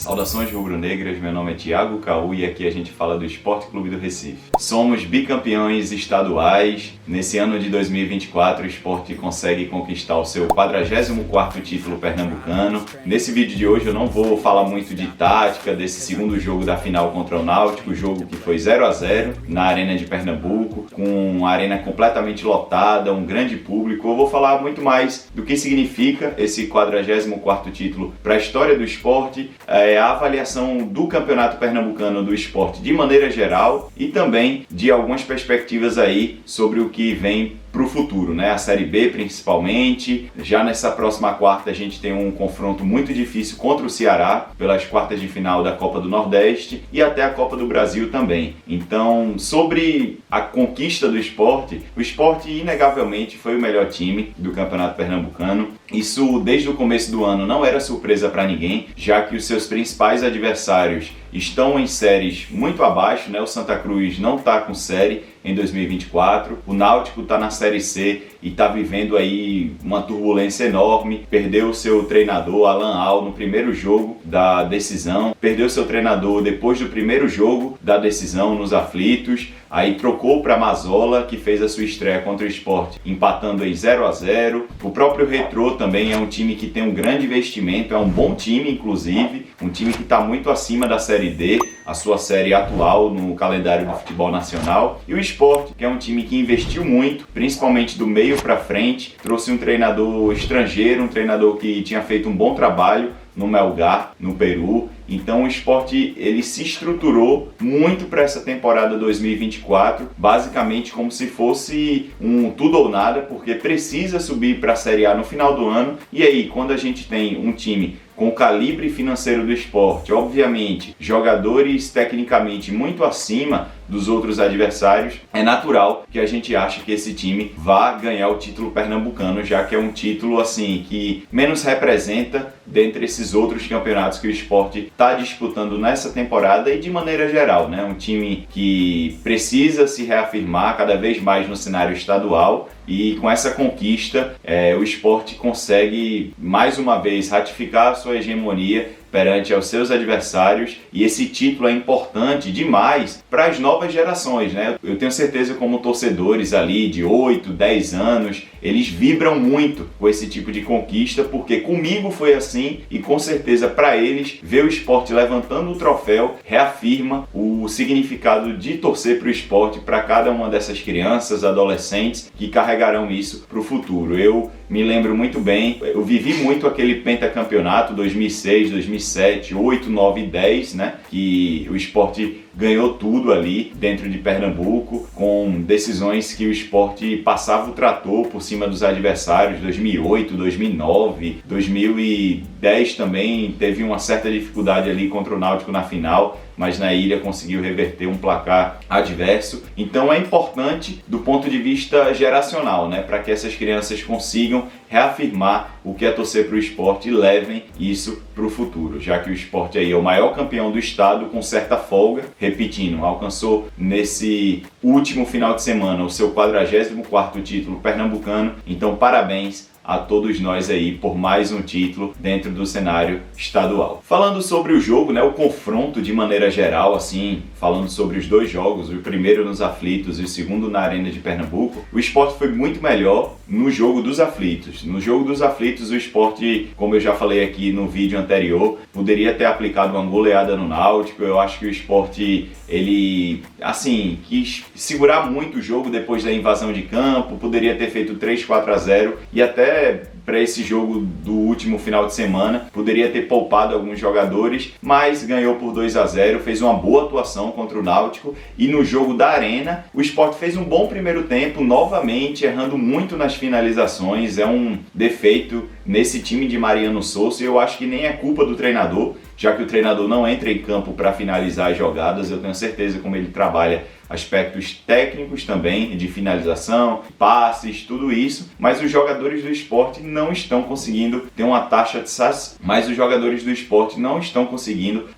Saudações rubro-negras, meu nome é Thiago Caú e aqui a gente fala do Esporte Clube do Recife. Somos bicampeões estaduais. Nesse ano de 2024 o Esporte consegue conquistar o seu 44º título pernambucano. Nesse vídeo de hoje eu não vou falar muito de tática desse segundo jogo da final contra o Náutico, jogo que foi 0-0 na Arena de Pernambuco, com a arena completamente lotada, um grande público. Eu vou falar muito mais do que significa esse 44º título para a história do esporte, a avaliação do Campeonato Pernambucano do Esporte de maneira geral e também de algumas perspectivas aí sobre o que vem para o futuro, né? A Série B principalmente. Já nessa próxima quarta a gente tem um confronto muito difícil contra o Ceará pelas quartas de final da Copa do Nordeste e até a Copa do Brasil também. Então, sobre a conquista do esporte, o esporte inegavelmente foi o melhor time do Campeonato Pernambucano. Isso desde o começo do ano não era surpresa para ninguém, já que os seus principais adversários estão em séries muito abaixo, né? O Santa Cruz não está com série em 2024, o Náutico está na Série C e está vivendo aí uma turbulência enorme, perdeu seu treinador Alan Al no primeiro jogo da decisão, perdeu seu treinador depois do primeiro jogo da decisão nos aflitos, aí trocou para Mazola, que fez a sua estreia contra o Sport, empatando em 0-0. O próprio Retrô também é um time que tem um grande investimento, é um bom time inclusive, um time que está muito acima da Série D, a sua série atual no calendário do futebol nacional. E o Sport, que é um time que investiu muito, principalmente do meio para frente, trouxe um treinador estrangeiro, um treinador que tinha feito um bom trabalho no Melgar, no Peru. Então o Sport ele se estruturou muito para essa temporada 2024, basicamente como se fosse um tudo ou nada, porque precisa subir para a Série A no final do ano. E aí, quando a gente tem um time com o calibre financeiro do esporte, obviamente, jogadores tecnicamente muito acima dos outros adversários, é natural que a gente ache que esse time vá ganhar o título pernambucano, já que é um título assim que menos representa dentre esses outros campeonatos que o esporte está disputando nessa temporada e de maneira geral, né? Um time que precisa se reafirmar cada vez mais no cenário estadual. E com essa conquista, o esporte consegue mais uma vez ratificar a sua hegemonia perante aos seus adversários, e esse título é importante demais para as novas gerações, né? Eu tenho certeza, como torcedores ali de 8, 10 anos, eles vibram muito com esse tipo de conquista, porque comigo foi assim e com certeza para eles ver o esporte levantando o troféu reafirma o significado de torcer para o esporte para cada uma dessas crianças, adolescentes que carregarão isso para o futuro. Eu me lembro muito bem, eu vivi muito aquele pentacampeonato 2006, 2007, 8, 9 e 10, né? Que o esporte ganhou tudo ali dentro de Pernambuco, com decisões que o esporte passava o trator por cima dos adversários. 2008, 2009, 2010 também teve uma certa dificuldade ali contra o Náutico na final, mas na ilha conseguiu reverter um placar adverso. Então é importante do ponto de vista geracional, né, para que essas crianças consigam reafirmar o que é torcer para o esporte e levem isso para o futuro, já que o esporte aí é o maior campeão do estado com certa folga, repetindo, alcançou nesse último final de semana o seu 44º título pernambucano. Então parabéns a todos nós aí por mais um título dentro do cenário estadual. Falando sobre o jogo, né, o confronto de maneira geral, assim, falando sobre os dois jogos, o primeiro nos aflitos e o segundo na Arena de Pernambuco, o esporte foi muito melhor no jogo dos aflitos. No jogo dos aflitos, o esporte, como eu já falei aqui no vídeo anterior, poderia ter aplicado uma goleada no Náutico. Eu acho que o esporte, ele, assim, quis segurar muito o jogo depois da invasão de campo, poderia ter feito 3-4-0 e até para esse jogo do último final de semana poderia ter poupado alguns jogadores, mas ganhou por 2-0, fez uma boa atuação contra o Náutico. E no jogo da Arena, o Sport fez um bom primeiro tempo, novamente errando muito nas finalizações. É um defeito nesse time de Mariano Souza, e eu acho que nem é culpa do treinador, já que o treinador não entra em campo para finalizar as jogadas. Eu tenho certeza como ele trabalha aspectos técnicos também, de finalização, passes, tudo isso, mas os jogadores do Sport não estão conseguindo ter uma taxa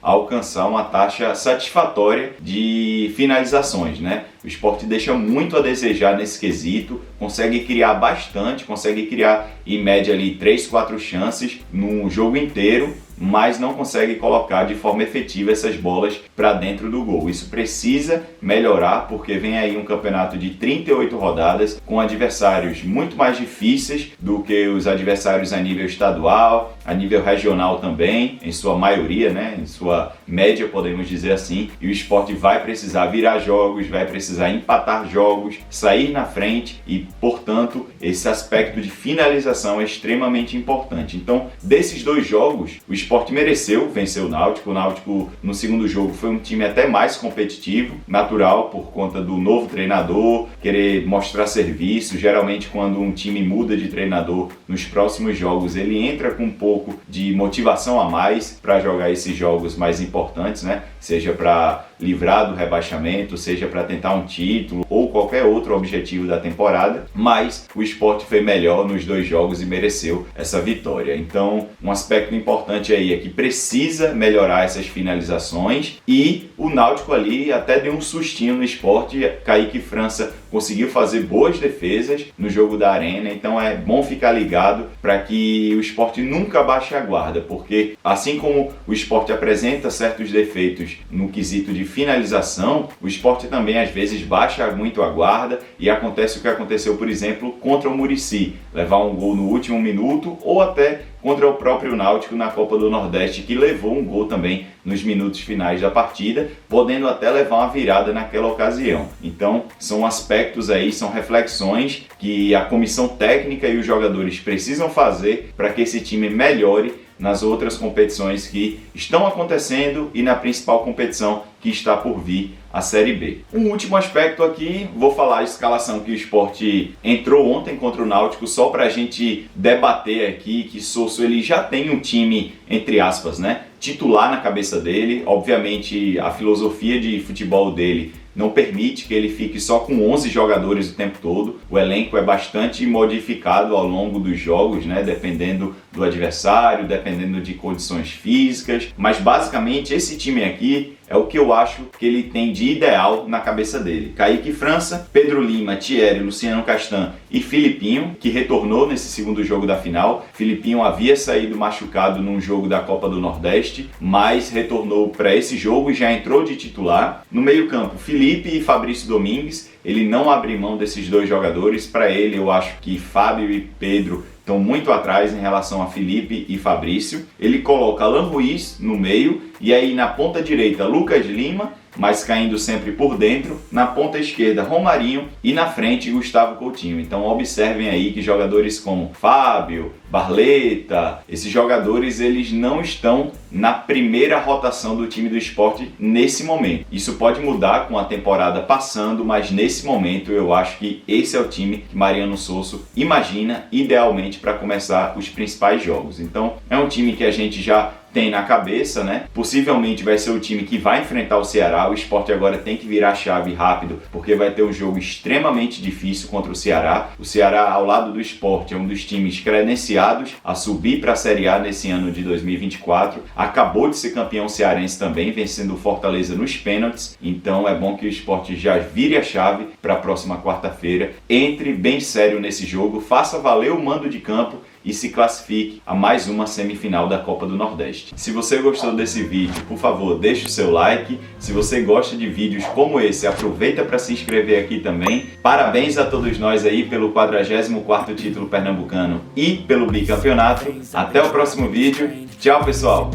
alcançar uma taxa satisfatória de finalizações, né? O Sport deixa muito a desejar nesse quesito, consegue criar bastante, consegue criar em média ali 3, 4 chances no jogo inteiro, mas não consegue colocar de forma efetiva essas bolas para dentro do gol. Isso precisa melhorar, porque vem aí um campeonato de 38 rodadas com adversários muito mais difíceis do que os adversários a nível estadual, a nível regional também, em sua maioria, né? Em sua média, podemos dizer assim, e o Sport vai precisar virar jogos, vai precisar empatar jogos, sair na frente e, portanto, esse aspecto de finalização é extremamente importante. Então, desses dois jogos, o Sport mereceu vencer o Náutico. O Náutico, no segundo jogo, foi um time até mais competitivo, natural, por conta do novo treinador, querer mostrar serviço. Geralmente, quando um time muda de treinador nos próximos jogos, ele entra com um pouco de motivação a mais para jogar esses jogos mais importantes, né? Seja para livrar do rebaixamento, seja para tentar um título ou qualquer outro objetivo da temporada, mas o Sport foi melhor nos dois jogos e mereceu essa vitória. Então, um aspecto importante aí é que precisa melhorar essas finalizações, e o Náutico ali até deu um sustinho no Sport. Kaique França conseguiu fazer boas defesas no jogo da Arena, então é bom ficar ligado para que o Sport nunca baixe a guarda, porque assim como o Sport apresenta certos defeitos no quesito de finalização, o Sport também às vezes baixa muito a guarda e acontece o que aconteceu, por exemplo, contra o Muricy, levar um gol no último minuto, ou até contra o próprio Náutico na Copa do Nordeste, que levou um gol também nos minutos finais da partida, podendo até levar uma virada naquela ocasião. Então, são aspectos aí, são reflexões que a comissão técnica e os jogadores precisam fazer para que esse time melhore nas outras competições que estão acontecendo e na principal competição que está por vir, a Série B. Um último aspecto aqui, vou falar a escalação que o Sport entrou ontem contra o Náutico, só para a gente debater aqui que Sosso ele já tem um time, entre aspas, né, titular na cabeça dele. Obviamente a filosofia de futebol dele não permite que ele fique só com 11 jogadores o tempo todo. O elenco é bastante modificado ao longo dos jogos, né? Dependendo do adversário, dependendo de condições físicas. Mas basicamente esse time aqui é o que eu acho que ele tem de ideal na cabeça dele. Kaique França, Pedro Lima, Thierry, Luciano Castan e Filipinho, que retornou nesse segundo jogo da final. Filipinho havia saído machucado num jogo da Copa do Nordeste, mas retornou para esse jogo e já entrou de titular. No meio-campo, Felipe e Fabrício Domingues. Ele não abre mão desses dois jogadores. Para ele, eu acho que Fábio e Pedro estão muito atrás em relação a Felipe e Fabrício. Ele coloca Alan Ruiz no meio, e aí na ponta direita Lucas Lima, mas caindo sempre por dentro. Na ponta esquerda Romarinho e na frente Gustavo Coutinho. Então observem aí que jogadores como Fábio, Barleta, esses jogadores eles não estão na primeira rotação do time do Sport nesse momento. Isso pode mudar com a temporada passando, mas nesse momento eu acho que esse é o time que Mariano Sosso imagina idealmente para começar os principais jogos. Então é um time que a gente já tem na cabeça, né? Possivelmente vai ser o time que vai enfrentar o Ceará. O Sport agora tem que virar a chave rápido, porque vai ter um jogo extremamente difícil contra o Ceará. O Ceará, ao lado do Sport, é um dos times credenciados a subir para a Série A nesse ano de 2024. Acabou de ser campeão cearense também, vencendo o Fortaleza nos pênaltis. Então é bom que o Sport já vire a chave para a próxima quarta-feira. Entre bem sério nesse jogo, faça valer o mando de campo e se classifique a mais uma semifinal da Copa do Nordeste. Se você gostou desse vídeo, por favor, deixe o seu like. Se você gosta de vídeos como esse, aproveita para se inscrever aqui também. Parabéns a todos nós aí pelo 44º título pernambucano e pelo bicampeonato. Até o próximo vídeo. Tchau, pessoal!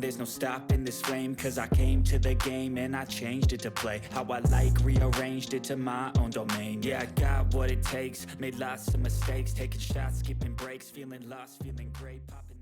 There's no stopping this flame, cause I came to the game and I changed it to play how I like, rearranged it to my own domain. Yeah, I got what it takes, made lots of mistakes, taking shots, skipping breaks, feeling lost, feeling great, popping